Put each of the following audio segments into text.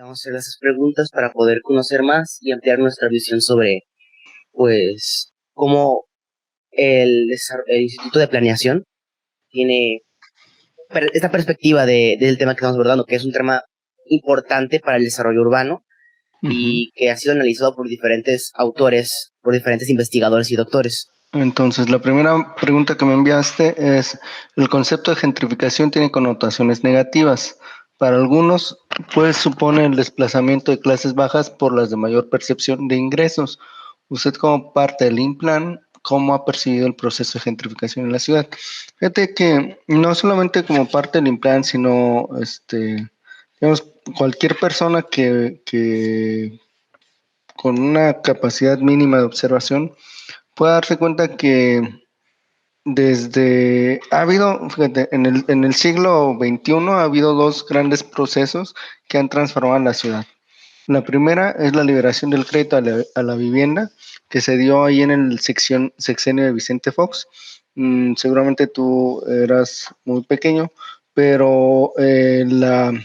Le vamos a hacer esas preguntas para poder conocer más y ampliar nuestra visión sobre, pues, cómo el Instituto de Planeación tiene esta perspectiva del tema que estamos abordando, que es un tema importante para el desarrollo urbano Ujú. y que ha sido analizado por diferentes autores, por diferentes investigadores y doctores. Entonces, la primera pregunta que me enviaste es, el concepto de gentrificación tiene connotaciones negativas. Para algunos, pues supone el desplazamiento de clases bajas por las de mayor percepción de ingresos. Usted como parte del INPLAN, ¿cómo ha percibido el proceso de gentrificación en la ciudad? Fíjate que no solamente como parte del INPLAN, sino digamos, cualquier persona que con una capacidad mínima de observación puede darse cuenta que ha habido, fíjate, en el siglo XXI ha habido dos grandes procesos que han transformado la ciudad. La primera es la liberación del crédito a la vivienda, que se dio ahí en el sexenio de Vicente Fox. Seguramente tú eras muy pequeño, pero el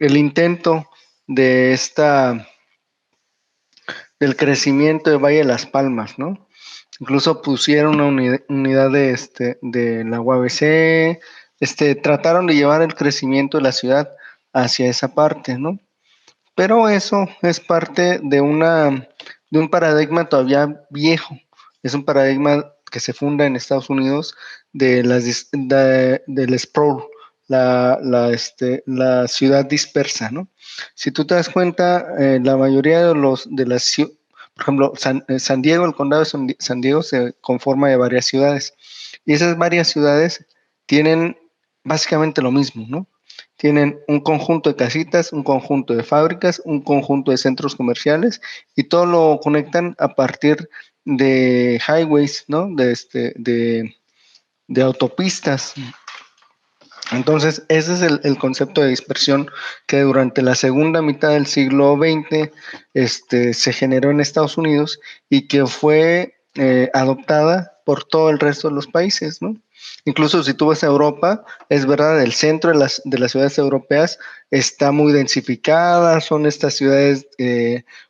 intento de del crecimiento de Valle de las Palmas, ¿no? Incluso pusieron una unidad de la UABC, trataron de llevar el crecimiento de la ciudad hacia esa parte, ¿no? Pero eso es parte de un paradigma todavía viejo. Es un paradigma que se funda en Estados Unidos del sprawl, la ciudad dispersa, ¿no? Si tú te das cuenta, la mayoría de las ciudades, por ejemplo, San Diego, el condado de San Diego se conforma de varias ciudades. Y esas varias ciudades tienen básicamente lo mismo, ¿no? Tienen un conjunto de casitas, un conjunto de fábricas, un conjunto de centros comerciales y todo lo conectan a partir de highways, ¿no? De autopistas. Entonces, ese es el concepto de dispersión que durante la segunda mitad del siglo XX se generó en Estados Unidos y que fue adoptada por todo el resto de los países, ¿no? Incluso si tú vas a Europa, es verdad, el centro de las ciudades europeas está muy densificada, son estas ciudades,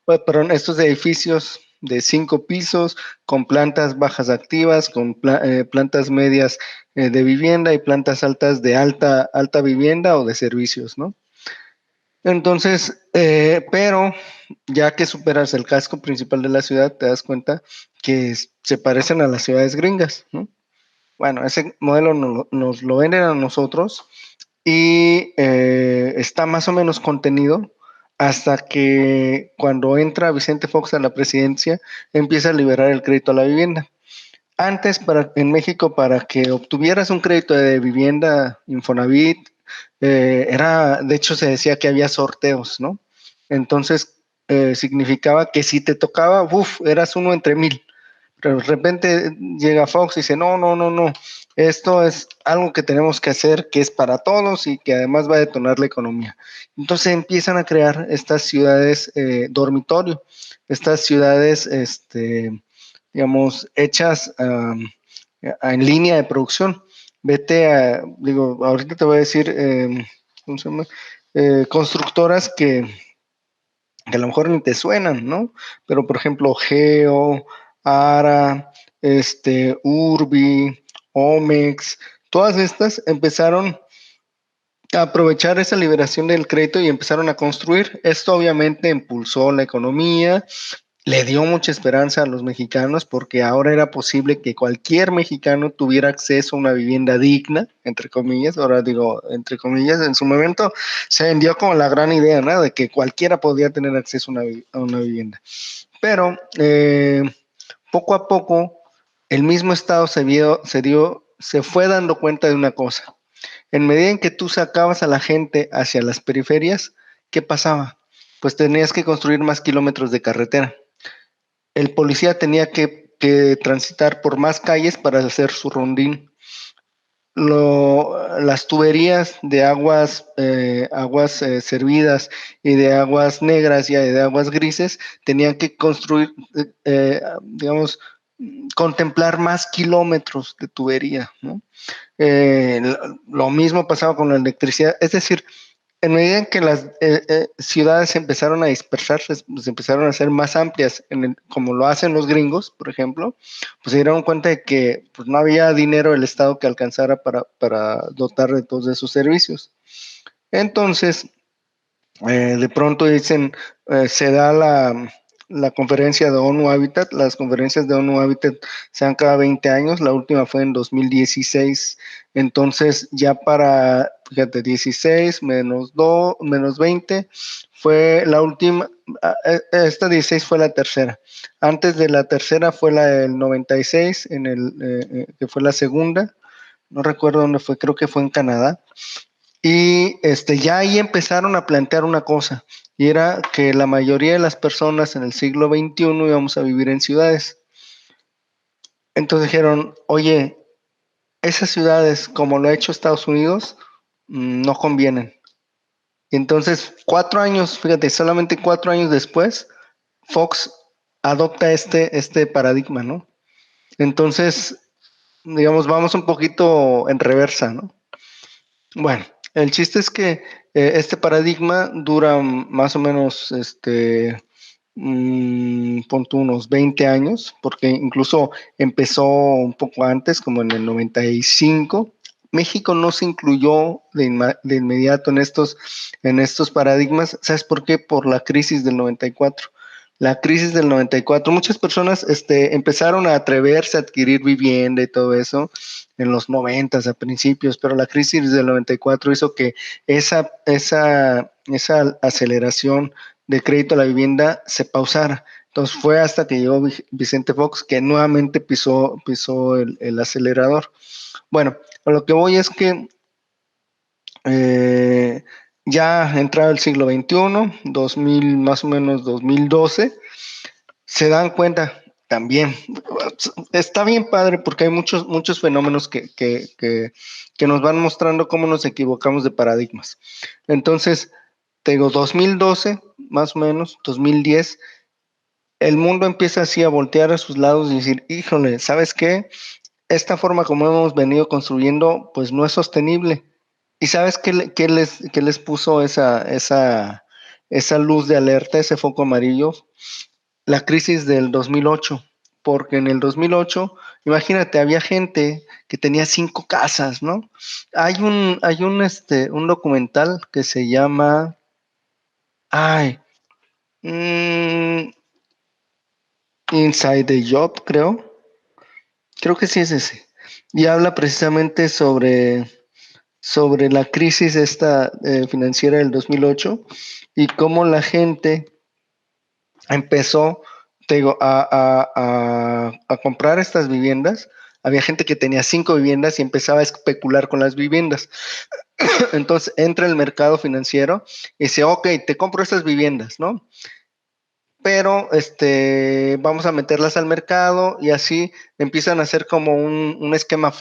perdón, estos edificios de 5 pisos, con plantas bajas activas, con plantas medias de vivienda y plantas altas de alta vivienda o de servicios, ¿no? Entonces, pero ya que superas el casco principal de la ciudad, te das cuenta que se parecen a las ciudades gringas, ¿no? Bueno, ese modelo nos lo venden a nosotros y está más o menos contenido hasta que cuando entra Vicente Fox a la presidencia, empieza a liberar el crédito a la vivienda. Antes, en México, para que obtuvieras un crédito de vivienda Infonavit, de hecho, se decía que había sorteos, ¿no? Entonces, significaba que si te tocaba, eras uno entre mil. Pero de repente llega Fox y dice, no, no, no, no, esto es algo que tenemos que hacer, que es para todos y que además va a detonar la economía. Entonces empiezan a crear estas ciudades dormitorio, estas ciudades, digamos, hechas en línea de producción. Digo, ahorita te voy a decir, ¿cómo se llama? Constructoras que a lo mejor ni te suenan, ¿no? Pero por ejemplo, Geo, Ara, Urbi, Omex, todas estas empezaron a aprovechar esa liberación del crédito y empezaron a construir. Esto obviamente impulsó la economía, le dio mucha esperanza a los mexicanos porque ahora era posible que cualquier mexicano tuviera acceso a una vivienda digna, entre comillas, ahora digo, entre comillas, en su momento se vendió como la gran idea, ¿no? De que cualquiera podía tener acceso a una vivienda. Pero poco a poco el mismo Estado se fue dando cuenta de una cosa. En medida en que tú sacabas a la gente hacia las periferias, ¿qué pasaba? Pues tenías que construir más kilómetros de carretera. El policía tenía que transitar por más calles para hacer su rondín. Las tuberías de aguas servidas y de aguas negras y de aguas grises tenían que construir, digamos, contemplar más kilómetros de tubería, ¿no? Lo mismo pasaba con la electricidad, es decir, en medida en que las ciudades empezaron a dispersarse, pues empezaron a ser más amplias, como lo hacen los gringos, por ejemplo, pues se dieron cuenta de que pues, no había dinero del Estado que alcanzara para dotar de todos esos servicios. Entonces, de pronto dicen, se da la conferencia de ONU Habitat. Las conferencias de ONU Habitat se dan cada 20 años, la última fue en 2016. Entonces ya para, fíjate, 16 menos 20 fue la última. Esta 16 fue la tercera. Antes de la tercera fue la del 96, que fue la segunda. No recuerdo dónde fue, creo que fue en Canadá. Y ya ahí empezaron a plantear una cosa, y era que la mayoría de las personas en el siglo XXI íbamos a vivir en ciudades. Entonces dijeron, oye, esas ciudades, como lo ha hecho Estados Unidos, no convienen. Y entonces, 4 años, fíjate, solamente 4 años después, Fox adopta este paradigma, ¿no? Entonces, digamos, vamos un poquito en reversa, ¿no? Bueno, el chiste es que este paradigma dura más o menos, pon tú unos 20 años, porque incluso empezó un poco antes, como en el 95. México no se incluyó de inmediato en estos paradigmas. ¿Sabes por qué? Por la crisis del 94. La crisis del 94, muchas personas empezaron a atreverse a adquirir vivienda y todo eso en los 90 a principios, pero la crisis del 94 hizo que esa aceleración de crédito a la vivienda se pausara. Entonces fue hasta que llegó Vicente Fox que nuevamente pisó el acelerador. Bueno, a lo que voy es que eh, ya entrado el siglo XXI, 2000, más o menos 2012, se dan cuenta también. Está bien padre porque hay muchos fenómenos que nos van mostrando cómo nos equivocamos de paradigmas. Entonces, te digo, 2012, más o menos, 2010, el mundo empieza así a voltear a sus lados y decir, híjole, ¿sabes qué? Esta forma como hemos venido construyendo, pues no es sostenible. ¿Y sabes qué les puso esa luz de alerta, ese foco amarillo? La crisis del 2008, porque en el 2008, imagínate, había gente que tenía 5 casas, ¿no? Hay un documental que se llama, ay, mm, Inside the Job, creo que sí es ese, y habla precisamente sobre la crisis esta financiera del 2008 y cómo la gente empezó, te digo, a comprar estas viviendas. Había gente que tenía 5 viviendas y empezaba a especular con las viviendas. Entonces entra el mercado financiero y dice, ok, te compro estas viviendas, ¿no? Pero vamos a meterlas al mercado y así empiezan a hacer como un esquema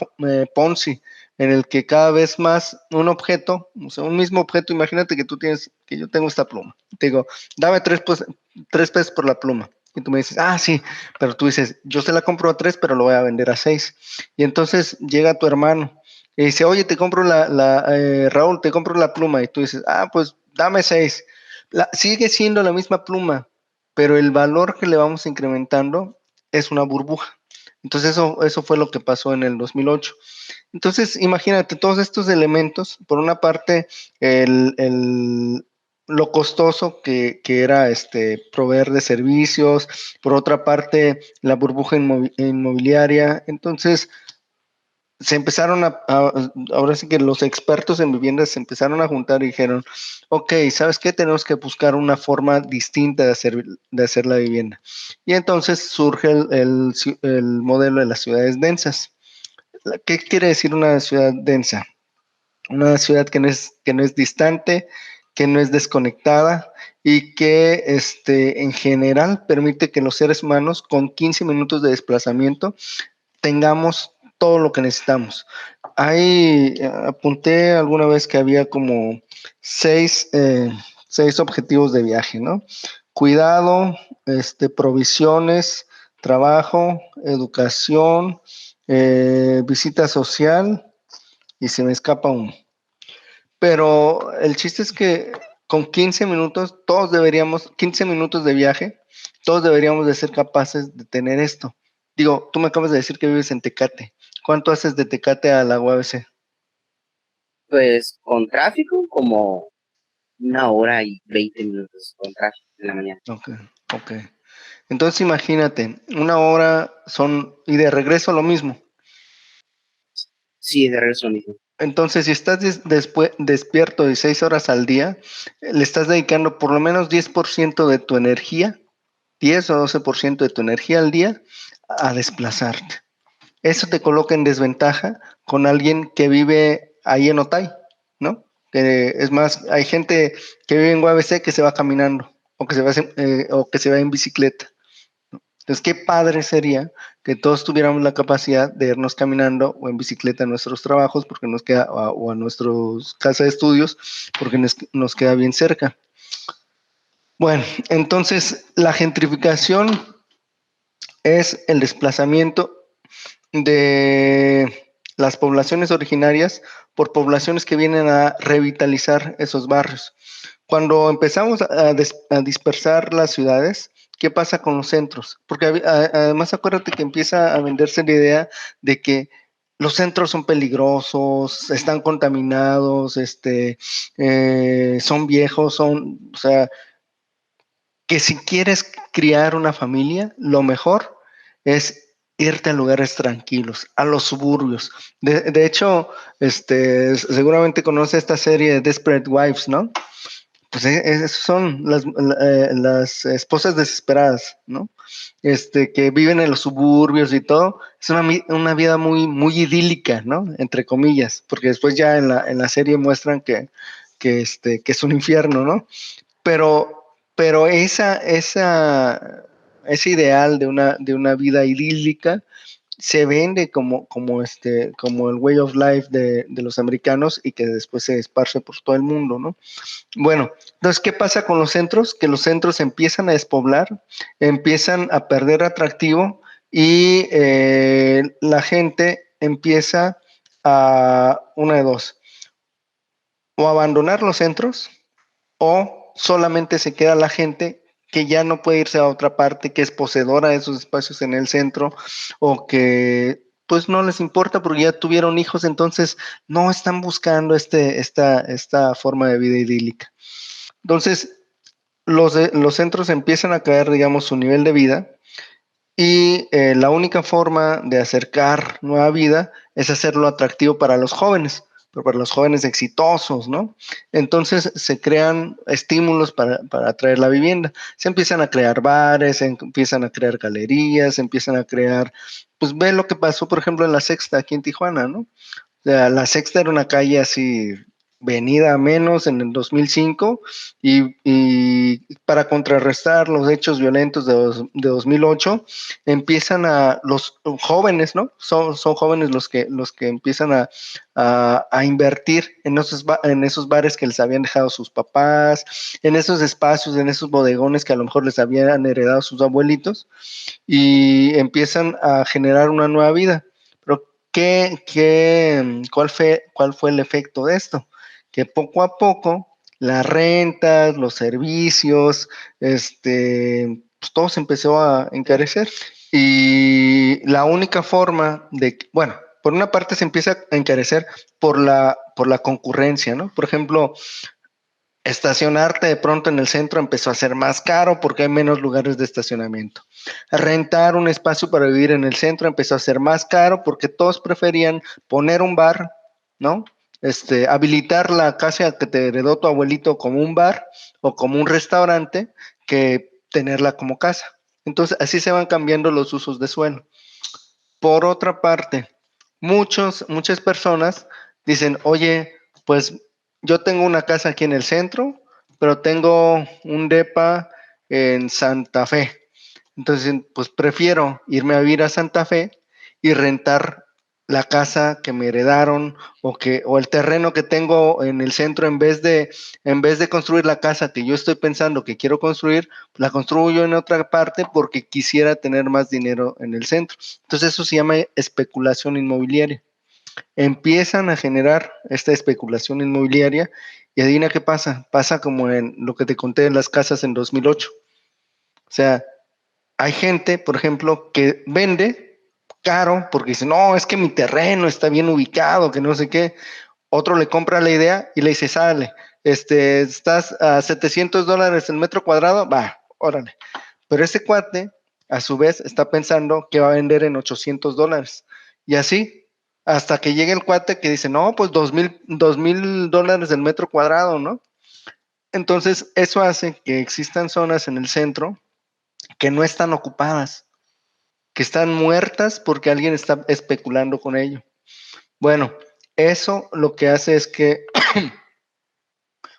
Ponzi, en el que cada vez más un objeto, o sea, un mismo objeto, imagínate que yo tengo esta pluma, te digo, dame 3 pesos por la pluma. Y tú me dices, ah, sí, pero tú dices, yo se la compro a 3, pero lo voy a vender a 6. Y entonces llega tu hermano y dice, oye, te compro Raúl, te compro la pluma. Y tú dices, ah, pues dame 6. Sigue siendo la misma pluma, pero el valor que le vamos incrementando es una burbuja. Entonces eso fue lo que pasó en el 2008. Entonces imagínate todos estos elementos, por una parte lo costoso que era proveer de servicios, por otra parte la burbuja inmobiliaria. Entonces se empezaron ahora sí que los expertos en viviendas se empezaron a juntar y dijeron, ok, ¿sabes qué? Tenemos que buscar una forma distinta de hacer la vivienda. Y entonces surge el modelo de las ciudades densas. ¿Qué quiere decir una ciudad densa? Una ciudad que no es distante, que no es desconectada y que en general permite que los seres humanos con 15 minutos de desplazamiento tengamos todo lo que necesitamos. Apunté alguna vez que había como seis objetivos de viaje, ¿no? Cuidado, provisiones, trabajo, educación, visita social y se me escapa uno. Pero el chiste es que con 15 minutos, 15 minutos de viaje, todos deberíamos de ser capaces de tener esto. Digo, tú me acabas de decir que vives en Tecate. ¿Cuánto haces de Tecate a la UABC? Pues con tráfico, como 1 hora y 20 minutos con tráfico en la mañana. Ok, ok. Entonces imagínate, 1 hora y de regreso lo mismo. Sí, de regreso lo mismo. Entonces, si estás despierto 16 horas al día, le estás dedicando por lo menos 10% de tu energía, 10 o 12% de tu energía al día a desplazarte. Eso te coloca en desventaja con alguien que vive ahí en Otay, ¿no? Es más, hay gente que vive en UABC que se va caminando o que se va en bicicleta. Entonces, qué padre sería que todos tuviéramos la capacidad de irnos caminando o en bicicleta a nuestros trabajos porque nos queda, o a nuestros casa de estudios porque nos queda bien cerca. Bueno, entonces la gentrificación es el desplazamiento de las poblaciones originarias por poblaciones que vienen a revitalizar esos barrios. Cuando empezamos a dispersar las ciudades, ¿qué pasa con los centros? Porque además acuérdate que empieza a venderse la idea de que los centros son peligrosos, están contaminados, son viejos, o sea, que si quieres criar una familia, lo mejor es irte a lugares tranquilos, a los suburbios. De hecho, seguramente conoce esta serie de Desperate Wives, ¿no? Pues esas son las esposas desesperadas, ¿no? Que viven en los suburbios y todo. Es una vida muy, muy idílica, ¿no? Entre comillas, porque después ya en la serie muestran que es un infierno, ¿no? Pero ese ideal de una vida idílica se vende como el way of life de los americanos y que después se esparce por todo el mundo, ¿no? Bueno, entonces, ¿qué pasa con los centros? Que los centros empiezan a despoblar, empiezan a perder atractivo y la gente empieza a, una de dos, o abandonar los centros o solamente se queda la gente que ya no puede irse a otra parte, que es poseedora de esos espacios en el centro o que pues no les importa porque ya tuvieron hijos, entonces no están buscando esta forma de vida idílica. Entonces, los centros empiezan a caer, digamos, su nivel de vida y la única forma de acercar nueva vida es hacerlo atractivo para los jóvenes, pero para los jóvenes exitosos, ¿no? Entonces se crean estímulos para atraer la vivienda. Se empiezan a crear bares, se empiezan a crear galerías, se empiezan a crear, pues ve lo que pasó, por ejemplo, en La Sexta, aquí en Tijuana, ¿no? Sea, La Sexta era una calle así venida a menos en el 2005 y para contrarrestar los hechos violentos de 2008 empiezan los jóvenes, ¿no? Son jóvenes los que empiezan a invertir en esos bares que les habían dejado sus papás, en esos espacios, en esos bodegones que a lo mejor les habían heredado sus abuelitos y empiezan a generar una nueva vida. Pero ¿cuál fue el efecto de esto? Que poco a poco las rentas, los servicios, pues todo se empezó a encarecer. Y la única forma bueno, por una parte se empieza a encarecer por la concurrencia, ¿no? Por ejemplo, estacionarte de pronto en el centro empezó a ser más caro porque hay menos lugares de estacionamiento. Rentar un espacio para vivir en el centro empezó a ser más caro porque todos preferían poner un bar, ¿no? Habilitar la casa que te heredó tu abuelito como un bar o como un restaurante que tenerla como casa. Entonces, así se van cambiando los usos de suelo. Por otra parte, muchas personas dicen, oye, pues yo tengo una casa aquí en el centro, pero tengo un depa en Santa Fe. Entonces, pues prefiero irme a vivir a Santa Fe y rentar la casa que me heredaron o el terreno que tengo en el centro en vez de construir la casa que yo estoy pensando que quiero construir, la construyo en otra parte porque quisiera tener más dinero en el centro. Entonces eso se llama especulación inmobiliaria. Empiezan a generar esta especulación inmobiliaria y adivina qué pasa. Pasa como en lo que te conté en las casas en 2008. O sea, hay gente, por ejemplo, que vende caro porque dice, no, es que mi terreno está bien ubicado, que no sé qué. Otro le compra la idea y le dice, sale, estás a $700 el metro cuadrado, va, órale. Pero ese cuate, a su vez, está pensando que va a vender en $800. Y así, hasta que llegue el cuate que dice, no, pues $2,000 el metro cuadrado, ¿no? Entonces, eso hace que existan zonas en el centro que no están ocupadas, que están muertas porque alguien está especulando con ello. Bueno, eso lo que hace es que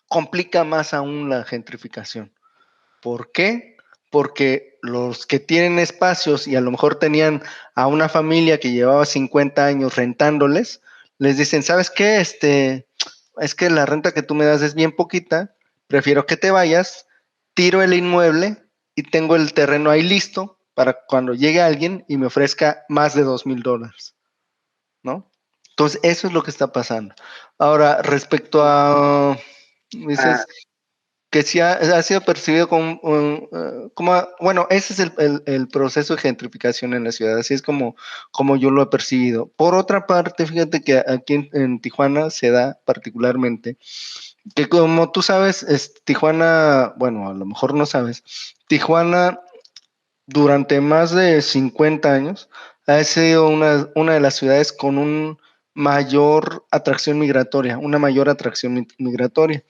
complica más aún la gentrificación. ¿Por qué? Porque los que tienen espacios y a lo mejor tenían a una familia que llevaba 50 años rentándoles, les dicen, ¿sabes qué? Es que la renta que tú me das es bien poquita, prefiero que te vayas, tiro el inmueble y tengo el terreno ahí listo para cuando llegue alguien y me ofrezca más de $2,000, ¿no? Entonces, eso es lo que está pasando. Ahora, respecto a, Ah, dices, que sí ha sido percibido bueno, ese es el proceso de gentrificación en la ciudad, así es como yo lo he percibido. Por otra parte, fíjate que aquí en Tijuana se da particularmente, que como tú sabes, Tijuana, bueno, a lo mejor no sabes, Tijuana durante más de 50 años ha sido una de las ciudades con un mayor atracción migratoria, una mayor atracción migratoria.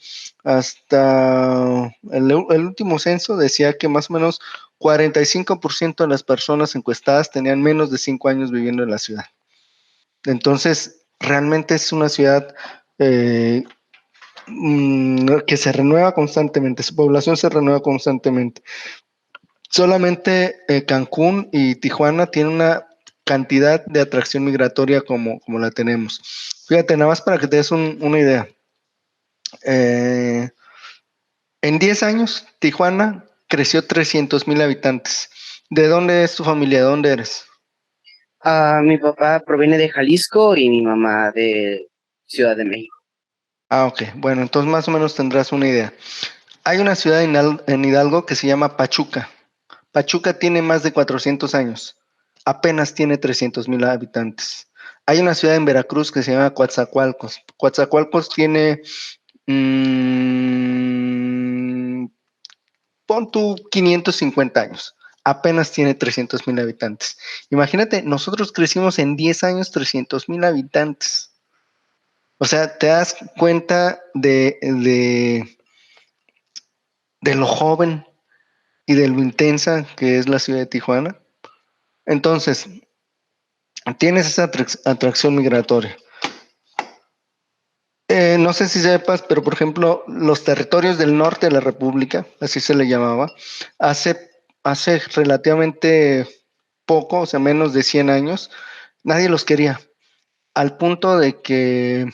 Hasta el último censo decía que más o menos 45% de las personas encuestadas tenían menos de 5 años viviendo en la ciudad. Entonces, realmente es una ciudad eh, que se renueva constantemente, su población se renueva constantemente. Solamente Cancún y Tijuana tienen una cantidad de atracción migratoria como la tenemos. Fíjate, nada más para que te des una idea. Eh, en 10 años, Tijuana creció 300,000 habitantes. ¿De dónde es tu familia? ¿De dónde eres? mi papá proviene de Jalisco y mi mamá de Ciudad de México. Ah, ok. Bueno, entonces más o menos tendrás una idea. Hay una ciudad en Hidalgo que se llama Pachuca. Pachuca tiene más de 400 años. Apenas tiene 300,000 habitantes. Hay una ciudad en Veracruz que se llama Coatzacoalcos. Coatzacoalcos tiene, mmm, pon tú 550 años. Apenas tiene 300,000 habitantes. Imagínate, nosotros crecimos en 10 años 300,000 habitantes. O sea, te das cuenta de lo joven y de lo intensa que es la ciudad de Tijuana. Entonces, tienes esa atracción migratoria. No sé si sepas, pero por ejemplo, los territorios del norte de la República, así se le llamaba, hace, hace relativamente poco, o sea, menos de 100 años, nadie los quería, al punto de que,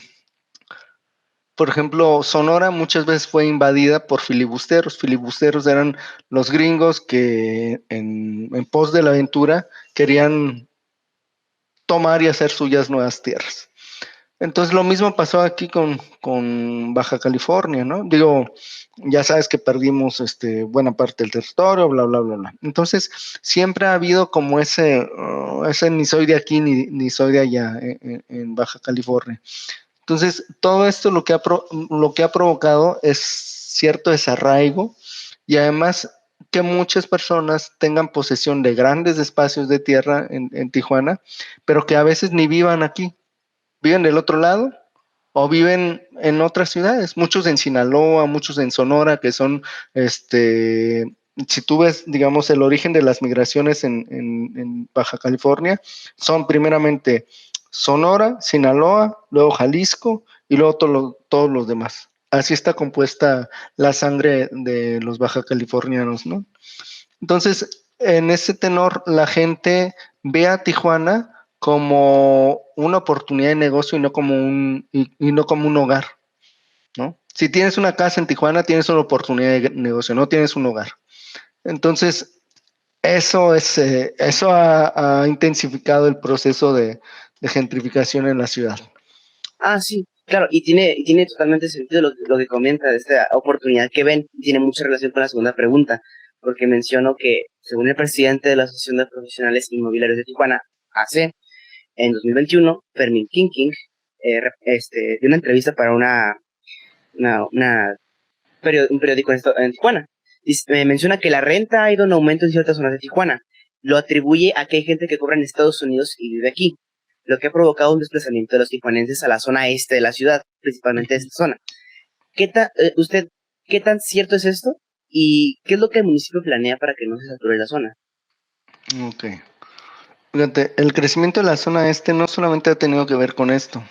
por ejemplo, Sonora muchas veces fue invadida por filibusteros. Filibusteros eran los gringos que en pos de la aventura querían tomar y hacer suyas nuevas tierras. Entonces lo mismo pasó aquí con Baja California, ¿no? Digo, ya sabes que perdimos buena parte del territorio, bla, bla, bla, bla. Entonces siempre ha habido como ese ni soy de aquí ni soy de allá en Baja California. Entonces todo esto lo que ha provocado es cierto desarraigo y además que muchas personas tengan posesión de grandes espacios de tierra en Tijuana, pero que a veces ni vivan aquí, viven del otro lado o viven en otras ciudades, muchos en Sinaloa, muchos en Sonora, que son, si tú ves, digamos, el origen de las migraciones en Baja California, son primeramente Sonora, Sinaloa, luego Jalisco y luego todos los demás. Así está compuesta la sangre de los baja californianos, ¿no? Entonces, en ese tenor, la gente ve a Tijuana como una oportunidad de negocio y no como un hogar, ¿no? Si tienes una casa en Tijuana, tienes una oportunidad de negocio, no tienes un hogar. Entonces, eso ha intensificado el proceso gentrificación en la ciudad. Ah, sí, claro, y tiene totalmente sentido lo que comenta de esta oportunidad que ven, y tiene mucha relación con la segunda pregunta, porque menciono que, según el presidente de la Asociación de Profesionales Inmobiliarios de Tijuana, AC, en 2021, Fermín King, dio una entrevista para un periódico en Tijuana. Menciona que la renta ha ido en aumento en ciertas zonas de Tijuana. Lo atribuye a que hay gente que cobra en Estados Unidos y vive aquí, lo que ha provocado un desplazamiento de los tijuanenses a la zona este de la ciudad, principalmente de esta zona. ¿Usted, qué tan cierto es esto? ¿Y qué es lo que el municipio planea para que no se sature la zona? Ok. Fíjate, el crecimiento de la zona este no solamente ha tenido que ver con esto.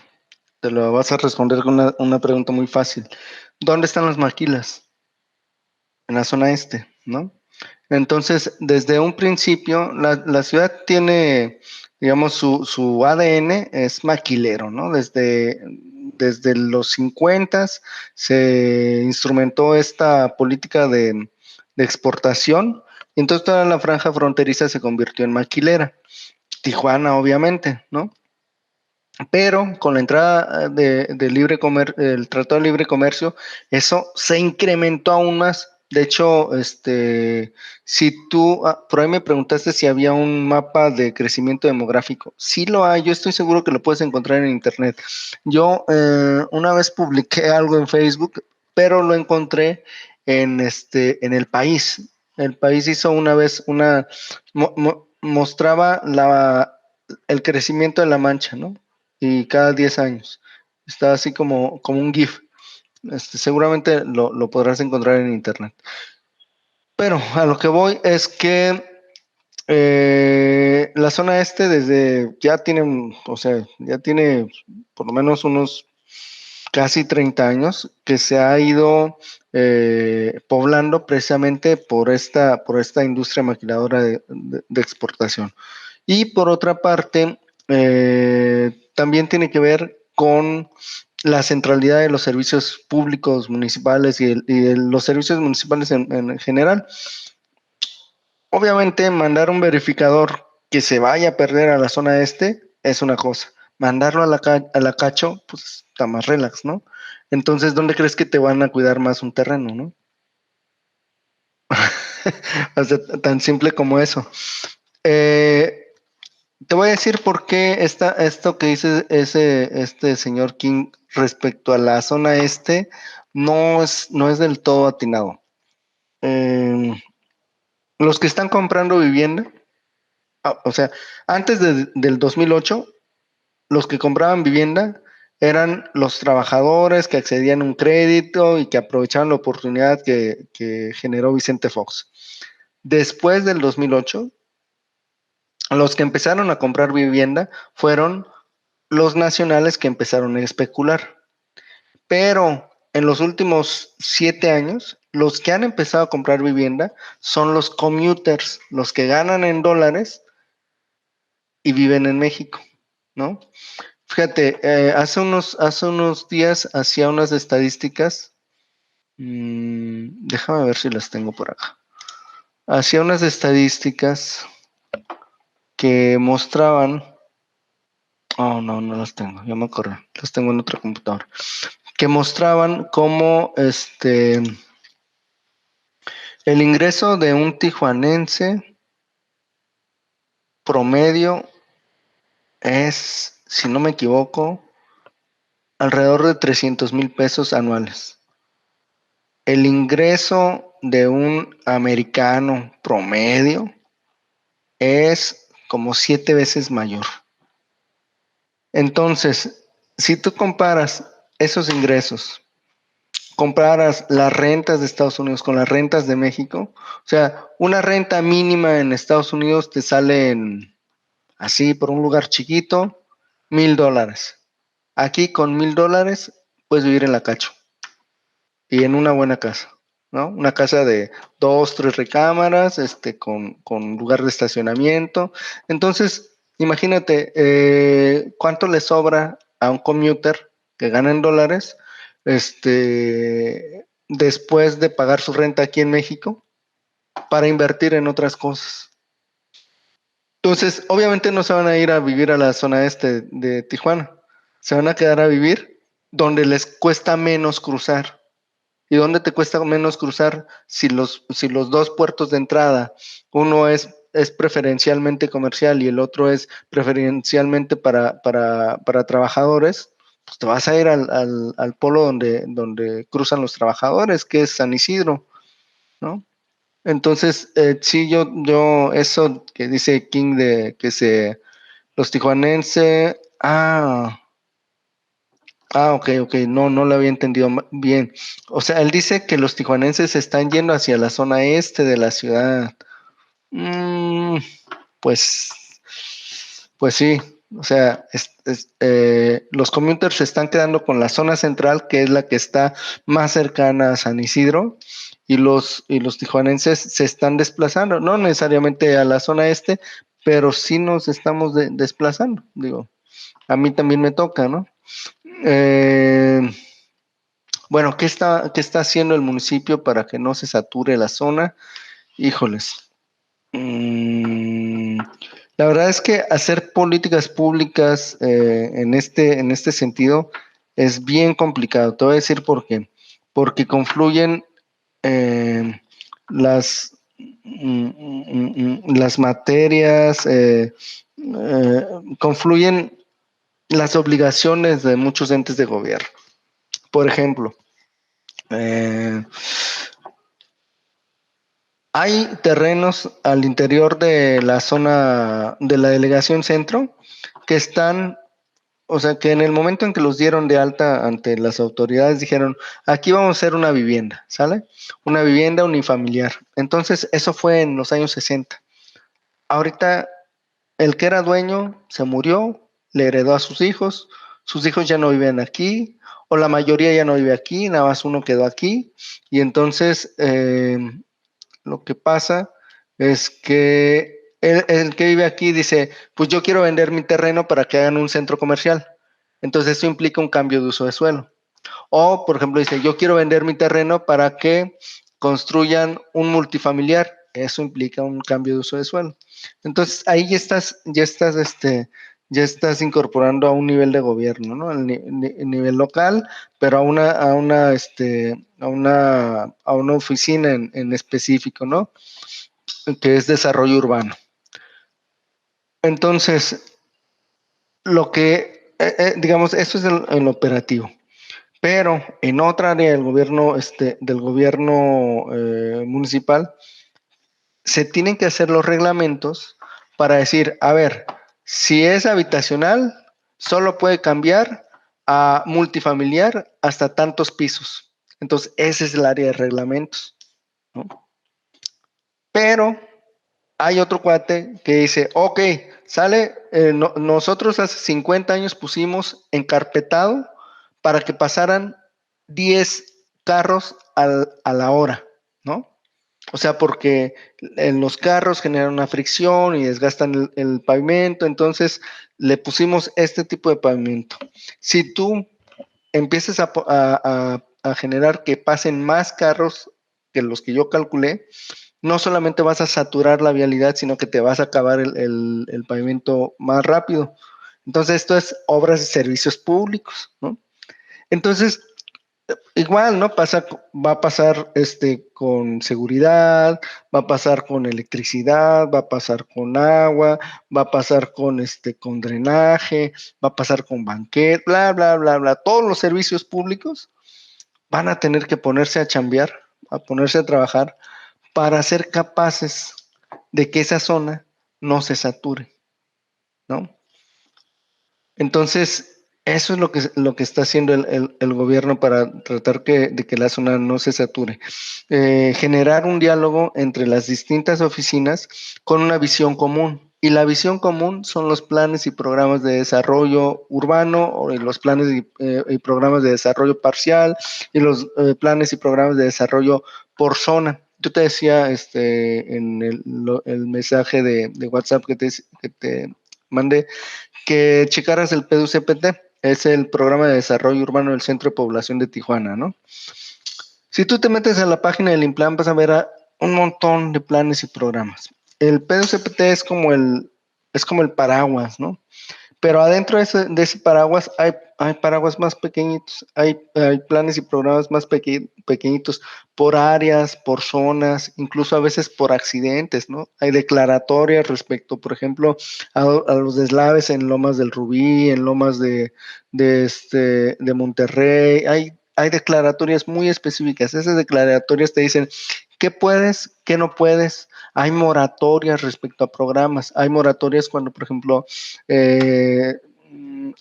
Te lo vas a responder con una pregunta muy fácil. ¿Dónde están las maquilas? En la zona este, ¿no? Entonces, desde un principio, la ciudad tiene, digamos, su ADN es maquilero, ¿no? Desde los 50 se instrumentó esta política de exportación, y entonces toda la franja fronteriza se convirtió en maquilera. Tijuana, obviamente, ¿no? Pero con la entrada del Tratado de Libre Comercio, eso se incrementó aún más. De hecho, si tú, por ahí me preguntaste si había un mapa de crecimiento demográfico. Sí lo hay, yo estoy seguro que lo puedes encontrar en internet. Yo una vez publiqué algo en Facebook, pero lo encontré en El País. El País hizo una vez mostraba el crecimiento de La Mancha, ¿no? Y cada 10 años. Está así como un GIF. Seguramente lo podrás encontrar en internet. Pero a lo que voy es que la zona este ya tiene por lo menos unos casi 30 años que se ha ido poblando precisamente por esta industria maquiladora de exportación. Y por otra parte, también tiene que ver con la centralidad de los servicios públicos municipales y de los servicios municipales en general. Obviamente, mandar un verificador que se vaya a perder a la zona este es una cosa. Mandarlo a la cacho, pues está más relax, ¿no? Entonces, ¿dónde crees que te van a cuidar más un terreno, no? O sea, tan simple como eso. Eh, Te voy a decir por qué esto que dice este señor King respecto a la zona este no es del todo atinado. Eh, los que están comprando vivienda, o sea, antes del 2008, los que compraban vivienda eran los trabajadores que accedían a un crédito y que aprovechaban la oportunidad que generó Vicente Fox. Después del 2008, los que empezaron a comprar vivienda fueron los nacionales que empezaron a especular. Pero en los últimos 7 años, los que han empezado a comprar vivienda son los commuters, los que ganan en dólares y viven en México, ¿no? Fíjate, hace unos días hacía unas estadísticas, déjame ver si las tengo por acá. Hacía unas estadísticas que mostraban, oh no, no las tengo, ya me acordé, las tengo en otra computadora, que mostraban cómo el ingreso de un tijuanense promedio es, si no me equivoco, alrededor de 300,000 pesos anuales. El ingreso de un americano promedio es como 7 veces mayor. Entonces, si tú comparas esos ingresos, comparas las rentas de Estados Unidos con las rentas de México, o sea, una renta mínima en Estados Unidos te sale así por un lugar chiquito, $1,000. Aquí con $1,000 puedes vivir en la Cacho y en una buena casa, ¿no? Una casa de 2, 3 recámaras, con lugar de estacionamiento. Entonces, imagínate cuánto le sobra a un commuter que gana en dólares, después de pagar su renta aquí en México para invertir en otras cosas. Entonces, obviamente no se van a ir a vivir a la zona este de Tijuana. Se van a quedar a vivir donde les cuesta menos cruzar. ¿Y dónde te cuesta menos cruzar si los dos puertos de entrada, uno es preferencialmente comercial y el otro es preferencialmente para trabajadores? Pues te vas a ir al polo donde cruzan los trabajadores, que es San Isidro, ¿no? Entonces, sí, eso que dice King de que los tijuanenses, ok, no lo había entendido bien. O sea, él dice que los tijuanenses se están yendo hacia la zona este de la ciudad. Mm, pues, pues sí, o sea, los commuters se están quedando con la zona central, que es la que está más cercana a San Isidro, y los tijuanenses se están desplazando, no necesariamente a la zona este, pero sí nos estamos desplazando, digo, a mí también me toca, ¿no? Eh, bueno, ¿qué está haciendo el municipio para que no se sature la zona? Híjoles. La verdad es que hacer políticas públicas en este sentido es bien complicado. Te voy a decir por qué. Porque confluyen eh, las, las materias, confluyen las obligaciones de muchos entes de gobierno. Por ejemplo, eh, hay terrenos al interior de la zona de la delegación centro que están, o sea, que en el momento en que los dieron de alta ante las autoridades dijeron, aquí vamos a hacer una vivienda, ¿sale? Una vivienda unifamiliar. Entonces, eso fue en los años 60. Ahorita, el que era dueño se murió, le heredó a sus hijos ya no viven aquí, o la mayoría ya no vive aquí, nada más uno quedó aquí, y entonces lo que pasa es que el que vive aquí dice, pues yo quiero vender mi terreno para que hagan un centro comercial. Entonces eso implica un cambio de uso de suelo. O, por ejemplo, dice, yo quiero vender mi terreno para que construyan un multifamiliar. Eso implica un cambio de uso de suelo. Entonces ahí ya estás incorporando a un nivel de gobierno, ¿no? Al nivel local, pero a una oficina en específico, ¿no? Que es desarrollo urbano. Entonces, digamos, eso es el operativo. Pero en otra área del gobierno municipal, se tienen que hacer los reglamentos para decir, a ver, si es habitacional, solo puede cambiar a multifamiliar hasta tantos pisos. Entonces, ese es el área de reglamentos, ¿no? Pero hay otro cuate que dice, ok, sale, nosotros hace 50 años pusimos encarpetado para que pasaran 10 carros a la hora, ¿no? O sea, porque en los carros generan una fricción y desgastan el pavimento, entonces le pusimos este tipo de pavimento. Si tú empiezas a generar que pasen más carros que los que yo calculé, no solamente vas a saturar la vialidad, sino que te vas a acabar el pavimento más rápido. Entonces, esto es obras y servicios públicos, ¿no? Entonces, igual, ¿no? Va a pasar con seguridad, va a pasar con electricidad, va a pasar con agua, va a pasar con drenaje, va a pasar con banquet, bla, bla, bla, bla. Todos los servicios públicos van a tener que ponerse a chambear, a ponerse a trabajar para ser capaces de que esa zona no se sature, ¿no? Entonces, eso es lo que está haciendo el gobierno para tratar de que la zona no se sature. Generar un diálogo entre las distintas oficinas con una visión común. Y la visión común son los planes y programas de desarrollo urbano, o los planes y programas de desarrollo parcial, y los planes y programas de desarrollo por zona. Yo te decía en el mensaje de WhatsApp que te mandé, que checaras el PUCPT, es el Programa de Desarrollo Urbano del Centro de Población de Tijuana, ¿no? Si tú te metes a la página del INPLAN, vas a ver un montón de planes y programas. El PUCPT es como es como el paraguas, ¿no? Pero adentro de ese paraguas hay paraguas más pequeñitos, hay planes y programas más pequeñitos por áreas, por zonas, incluso a veces por accidentes, ¿no? Hay declaratorias respecto, por ejemplo, a los deslaves en Lomas del Rubí, en Lomas de Monterrey. Hay declaratorias muy específicas. Esas declaratorias te dicen qué puedes, qué no puedes. Hay moratorias respecto a programas. Hay moratorias cuando, por ejemplo,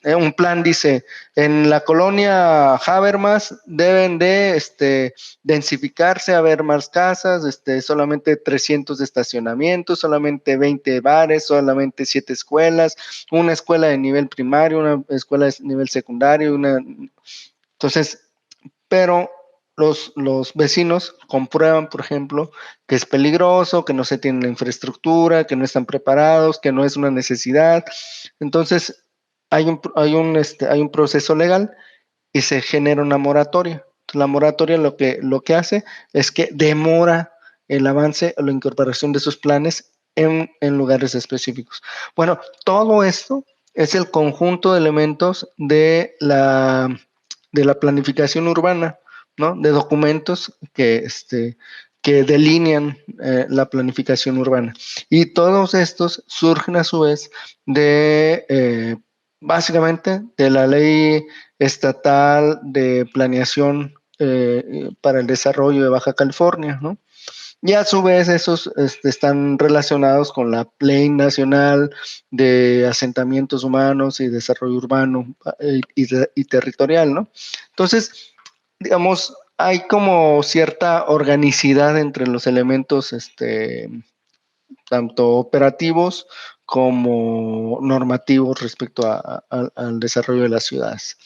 un plan dice, en la colonia Habermas deben de densificarse, haber más casas, solamente 300 estacionamientos, solamente 20 bares, solamente 7 escuelas, una escuela de nivel primario, una escuela de nivel secundario, entonces, pero los vecinos comprueban, por ejemplo, que es peligroso, que no se tiene la infraestructura, que no están preparados, que no es una necesidad. Entonces, hay un proceso legal y se genera una moratoria. La moratoria lo que hace es que demora el avance o la incorporación de esos planes en lugares específicos. Bueno, todo esto es el conjunto de elementos de la planificación urbana, ¿no? De documentos que delinean la planificación urbana. Y todos estos surgen a su vez básicamente, de la ley estatal de planeación para el desarrollo de Baja California, ¿no? Y a su vez esos están relacionados con la Ley Nacional de Asentamientos Humanos y Desarrollo Urbano y Territorial, ¿no? Entonces, digamos, hay como cierta organicidad entre los elementos, tanto operativos como normativos respecto al desarrollo de las ciudades.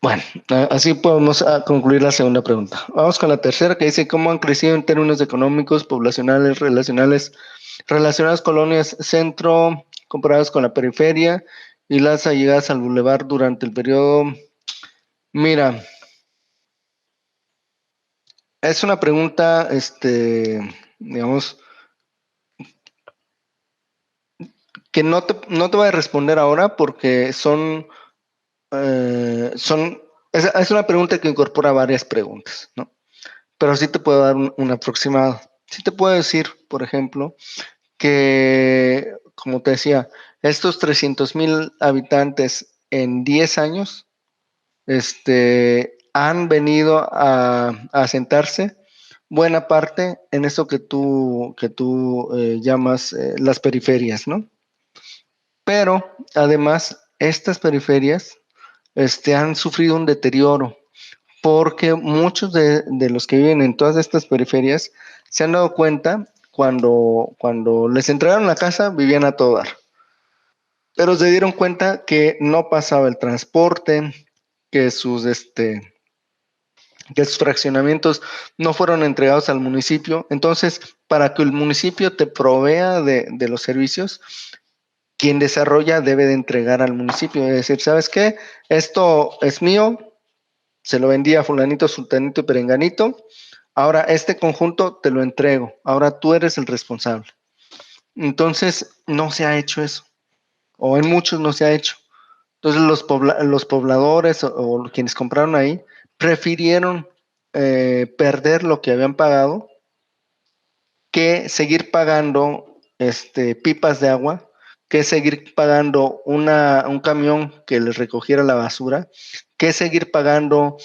Bueno, así podemos concluir la segunda pregunta. Vamos con la tercera, que dice, ¿cómo han crecido en términos económicos, poblacionales, relacionadas colonias centro comparadas con la periferia y las allegadas al bulevar durante el periodo? Mira, es una pregunta, digamos, que no te voy a responder ahora porque es una pregunta que incorpora varias preguntas, ¿no? Pero sí te puedo dar un aproximado. Sí te puedo decir, por ejemplo, que, como te decía, estos 300,000 habitantes en 10 años han venido a asentarse buena parte en eso que tú llamas las periferias, ¿no? Pero además, estas periferias han sufrido un deterioro porque muchos de los que viven en todas estas periferias se han dado cuenta cuando les entregaron la casa, vivían a todo dar, pero se dieron cuenta que no pasaba el transporte, que que sus fraccionamientos no fueron entregados al municipio. Entonces, para que el municipio te provea de los servicios, quien desarrolla debe de entregar al municipio, es decir, ¿sabes qué? Esto es mío, se lo vendí a fulanito, sultanito y perenganito, ahora este conjunto te lo entrego, ahora tú eres el responsable. Entonces, no se ha hecho eso, o en muchos no se ha hecho. Entonces, los pobladores o quienes compraron ahí prefirieron perder lo que habían pagado que seguir pagando pipas de agua, que seguir pagando un camión que les recogiera la basura, que seguir pagando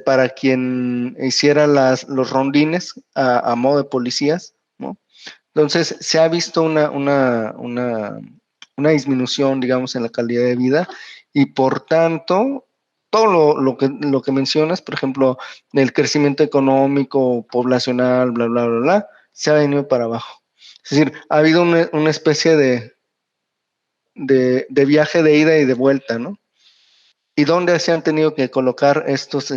para quien hiciera los rondines a modo de policías, ¿no? Entonces se ha visto una disminución, digamos, en la calidad de vida y por tanto todo lo que mencionas, por ejemplo, el crecimiento económico, poblacional, bla, bla, bla, bla, se ha venido para abajo. Es decir, ha habido una especie de viaje de ida y de vuelta, ¿no? ¿Y dónde se han tenido que colocar estos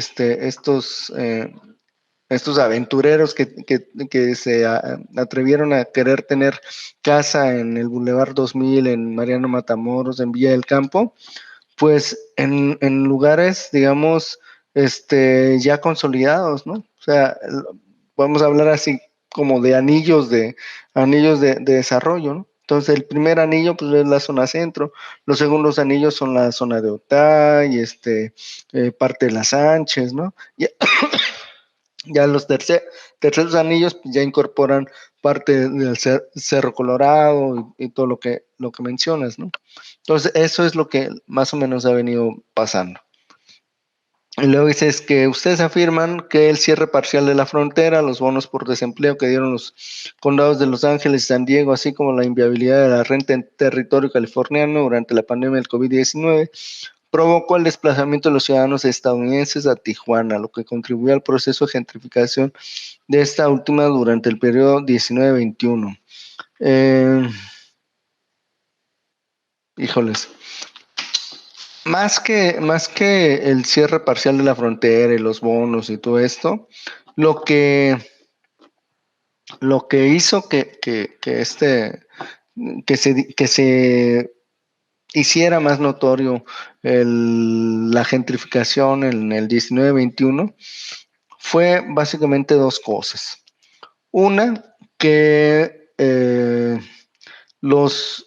aventureros que se atrevieron a querer tener casa en el Boulevard 2000, en Mariano Matamoros, en Villa del Campo? Pues en lugares, digamos, ya consolidados, ¿no? O sea, podemos hablar así como de anillos de desarrollo, ¿no? Entonces, el primer anillo pues, es la zona centro, los segundos anillos son la zona de Otay, parte de las Sánchez, ¿no? Ya los terceros anillos pues, ya incorporan parte del Cerro Colorado y todo lo que mencionas, ¿no? Entonces, eso es lo que más o menos ha venido pasando. Y luego dices que ustedes afirman que el cierre parcial de la frontera, los bonos por desempleo que dieron los condados de Los Ángeles y San Diego, así como la inviabilidad de la renta en territorio californiano durante la pandemia del COVID-19, provocó el desplazamiento de los ciudadanos estadounidenses a Tijuana, lo que contribuyó al proceso de gentrificación de esta última durante el periodo 19-21. Híjoles. Más que el cierre parcial de la frontera y los bonos y todo esto, lo que, lo que hizo que se hiciera más notorio la gentrificación en el 19-21 fue básicamente dos cosas. Una, que los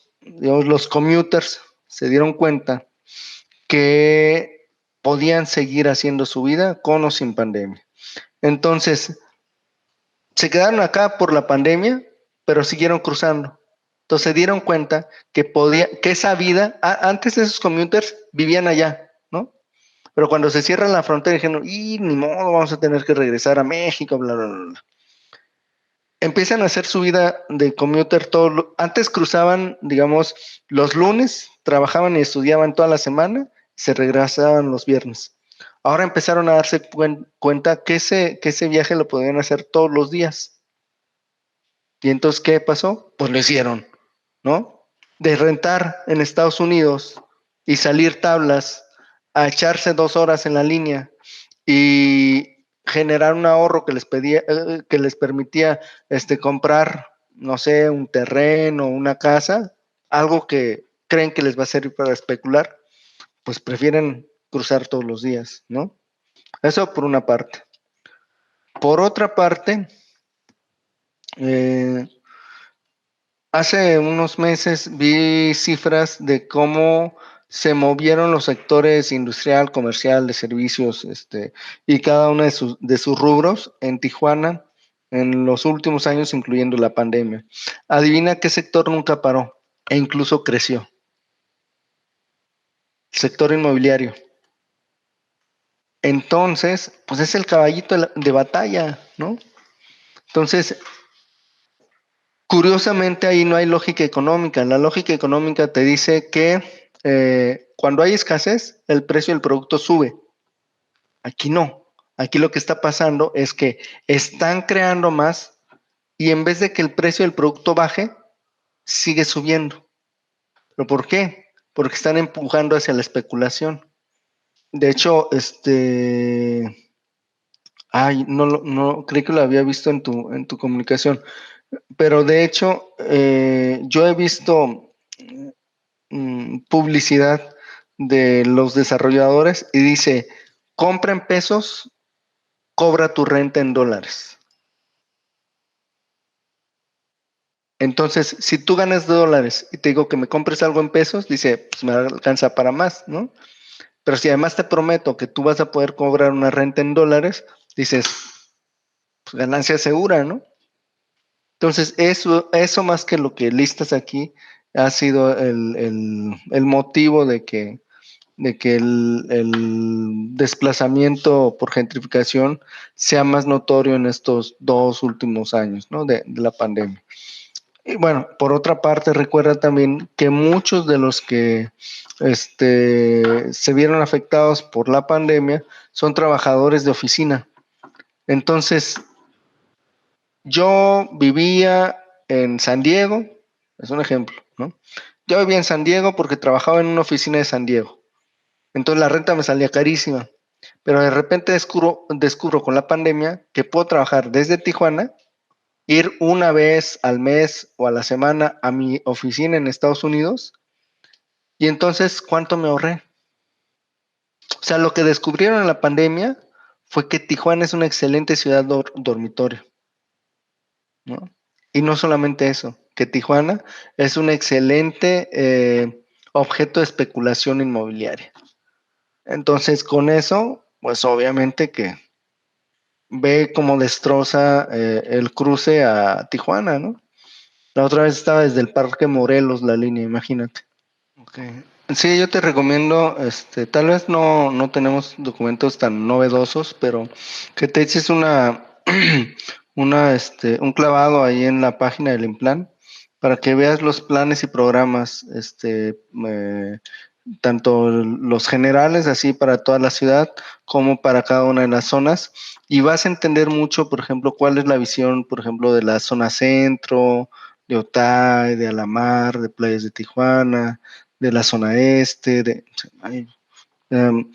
commuters se dieron cuenta que podían seguir haciendo su vida con o sin pandemia. Entonces, se quedaron acá por la pandemia, pero siguieron cruzando. Entonces se dieron cuenta que esa vida, antes esos commuters vivían allá, ¿no? Pero cuando se cierra la frontera dijeron, y ni modo, vamos a tener que regresar a México, bla, bla, bla. Empiezan a hacer su vida de commuter antes cruzaban, digamos, los lunes, trabajaban y estudiaban toda la semana, se regresaban los viernes. Ahora empezaron a darse cuenta que ese viaje lo podían hacer todos los días. ¿Y entonces qué pasó? Pues lo hicieron, ¿no? De rentar en Estados Unidos y salir tablas a echarse 2 horas en la línea y generar un ahorro que les permitía comprar, no sé, un terreno, una casa, algo que creen que les va a servir para especular, pues prefieren cruzar todos los días, ¿no? Eso por una parte. Por otra parte, eh, hace unos meses vi cifras de cómo se movieron los sectores industrial, comercial, de servicios, y cada uno de sus rubros en Tijuana en los últimos años, incluyendo la pandemia. Adivina qué sector nunca paró e incluso creció. El sector inmobiliario. Entonces, pues es el caballito de batalla, ¿no? Entonces, curiosamente ahí no hay lógica económica. La lógica económica te dice que cuando hay escasez, el precio del producto sube. Aquí no. Aquí lo que está pasando es que están creando más y en vez de que el precio del producto baje, sigue subiendo. ¿Pero por qué? Porque están empujando hacia la especulación. De hecho, ay, no, creí que lo había visto en tu comunicación. Pero de hecho, yo he visto publicidad de los desarrolladores y dice, compra en pesos, cobra tu renta en dólares. Entonces, si tú ganas dólares y te digo que me compres algo en pesos, dice, pues me alcanza para más, ¿no? Pero si además te prometo que tú vas a poder cobrar una renta en dólares, dices, pues ganancia segura, ¿no? Entonces, eso más que lo que listas aquí ha sido el motivo de que el desplazamiento por gentrificación sea más notorio en estos 2 últimos años, ¿no? de la pandemia. Y bueno, por otra parte, recuerda también que muchos de los que se vieron afectados por la pandemia son trabajadores de oficina. Entonces, yo vivía en San Diego, es un ejemplo, ¿no? Yo vivía en San Diego porque trabajaba en una oficina de San Diego. Entonces la renta me salía carísima. Pero de repente descubro con la pandemia que puedo trabajar desde Tijuana, ir una vez al mes o a la semana a mi oficina en Estados Unidos. Y entonces, ¿cuánto me ahorré? O sea, lo que descubrieron en la pandemia fue que Tijuana es una excelente ciudad dormitorio, ¿no? Y no solamente eso. que Tijuana es un excelente objeto de especulación inmobiliaria. Entonces, con eso, pues obviamente que ve cómo destroza el cruce a Tijuana, ¿no? La otra vez estaba desde el Parque Morelos la línea, imagínate. Okay. Sí, yo te recomiendo, tal vez no tenemos documentos tan novedosos, pero que te eches un clavado ahí en la página del Implan para que veas los planes y programas, tanto los generales, así para toda la ciudad, como para cada una de las zonas, y vas a entender mucho, por ejemplo, cuál es la visión, por ejemplo, de la zona centro, de Otay, de Alamar, de Playas de Tijuana, de la zona este, em,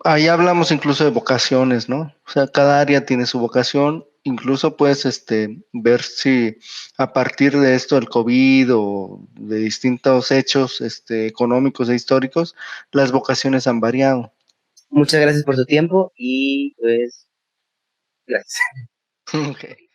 ahí hablamos incluso de vocaciones, ¿no? O sea, cada área tiene su vocación, incluso puedes ver si a partir de esto del COVID o de distintos hechos económicos e históricos, las vocaciones han variado. Muchas gracias por tu tiempo y pues gracias. Ok.